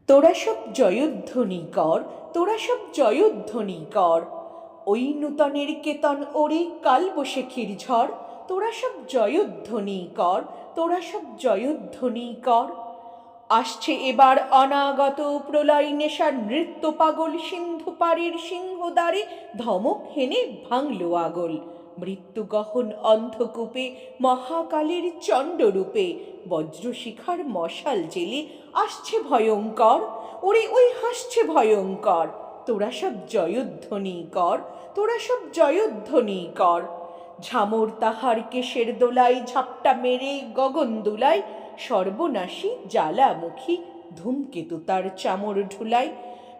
তোরা সব জয়ধ্বনি কর, তোরা সব জয়ধ্বনি কর। ওই নূতনের কেতন ওরে কাল বৈশাখীর ঝড়। তোরা সব জয়ধ্বনি কর, তোরা সব জয়ধ্বনি কর। আসছে এবার অনাগত প্রলয় নেশার নৃত্য পাগল, সিন্ধু পাড়ের সিংহদ্বারে ধমক হেনে ভাঙল আগল। মৃত্যুগহন অন্ধকূপে মহাকালের চণ্ডরূপে বজ্রশিখার মশাল জেলে আসছে ভয়ঙ্কর। ওরে ওই হাসছে ভয়ঙ্কর। তোরা সব জয়ধ্বনি কর, তোরা সব জয়ধ্বনি কর। ঝামর তাহার কেশের দোলায় ঝাপটা মেরে গগন দুলায়, সর্বনাশী জ্বালামুখী ধূমকেতু তার চামর ঢুলায়।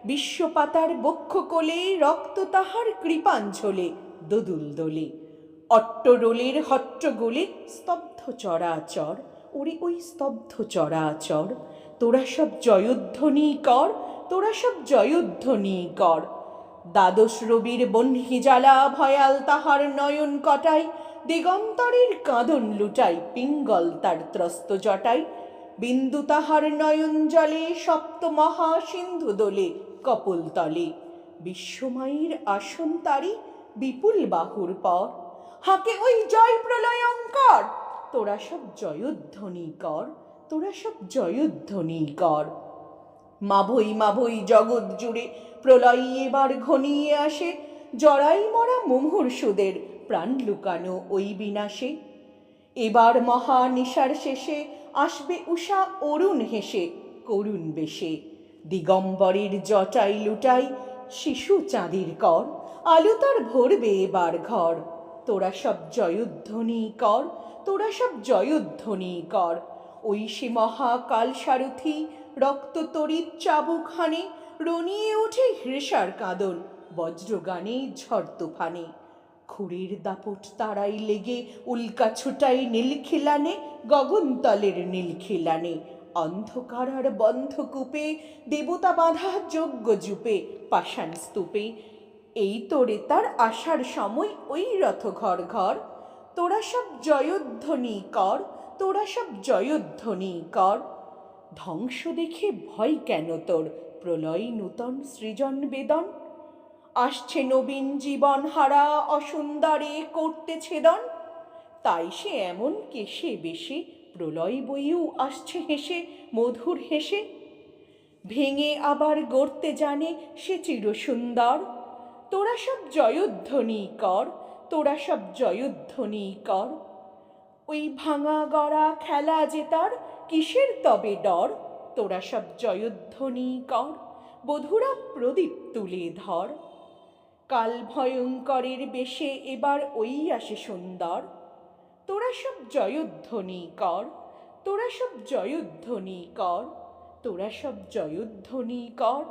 বিশ্বপাতার বক্ষ কোলে রক্ত তাহার কৃপাঞ্জলে দোদুল দোলে। অট্টরোলের হট্টগোলে স্তব্ধ চরাচর। ওরে ওই স্তব্ধ চরাচর। তোরা সব জয়ধ্বনি কর, তোরা সব জয়ধ্বনি কর। দ্বাদশ রবির বহ্নি জ্বালা ভয়াল তাহার নয়ন কটাই, দিগন্তরের কাঁদন লুটাই পিঙ্গল তার ত্রস্ত জটাই। বিন্দু তাহার নয়ন জলে সপ্ত মহা সিন্ধু দোলে কপোল তলে। বিশ্বমায়ের আসন তারি বিপুল বাহুর পর। হাঁকে ওই জয় প্রলয়ঙ্কর। তোরা সব জয়ধ্বনি কর, তোরা সব জয়ধ্বনি কর। মাভৈ মাভৈ জগৎ জুড়ে প্রলয় এবার ঘনিয়ে আসে, জরাই মরা মুমূর্ষুদের প্রাণ লুকানো ওই বিনাশে। এবার মহা নিশার শেষে আসবে উষা অরুণ হেসে করুণ বেশে। দিগম্বরের জটাই লুটাই শিশু চাঁদির কর, আলো তার ভরবে এবার ঘর। তোরা সব জয়ধ্বনি কর, তোরা সব জয়ধ্বনি কর। ওই সে মহাকাল সারথি রক্ত তড়িৎ চাবুক হানে, রনিয়ে ওঠে হৃষার কাঁদন বজ্রগানে ঝড় তুফানে। খুঁড়ির দাপট তারাই লেগে উল্কা ছুটাই নীলখিলানে, গগনতলের নীলখিলানে। অন্ধকার আর বন্ধকূপে দেবতা বাঁধা যজ্ঞ জূপে পাষাণ স্তূপে। এই তোরে তার আসার সময় ওই রথ ঘর ঘর। তোরা সব জয়ধ্বনি কর, তোরা সব জয়ধ্বনি কর। ধ্বংস দেখে ভয় কেন তোর, প্রলয় নূতন সৃজন বেদন। আসছে নবীন জীবন হারা অসুন্দরে করতে ছেদন। তাই সে এমন কেশে বেশে প্রলয় বইয়েও আসছে হেসে মধুর হেসে। ভেঙে আবার গড়তে জানে সে চিরসুন্দর। তোরা সব জয়ধ্বনি কর, তোরা সব জয়ধ্বনি কর। ওই ভাঙা গড়া খেলা জেতার কিসের তবে ডর। তোরা সব জয়ধ্বনি কর, বধুরা প্রদীপ তুলে ধর। কাল ভয়ঙ্করের বেশে এবার ওই আসে সুন্দর। তোরা সব জয়ধ্বনি কর, তোরা সব জয়ধ্বনি কর, তোরা সব জয়ধ্বনি কর।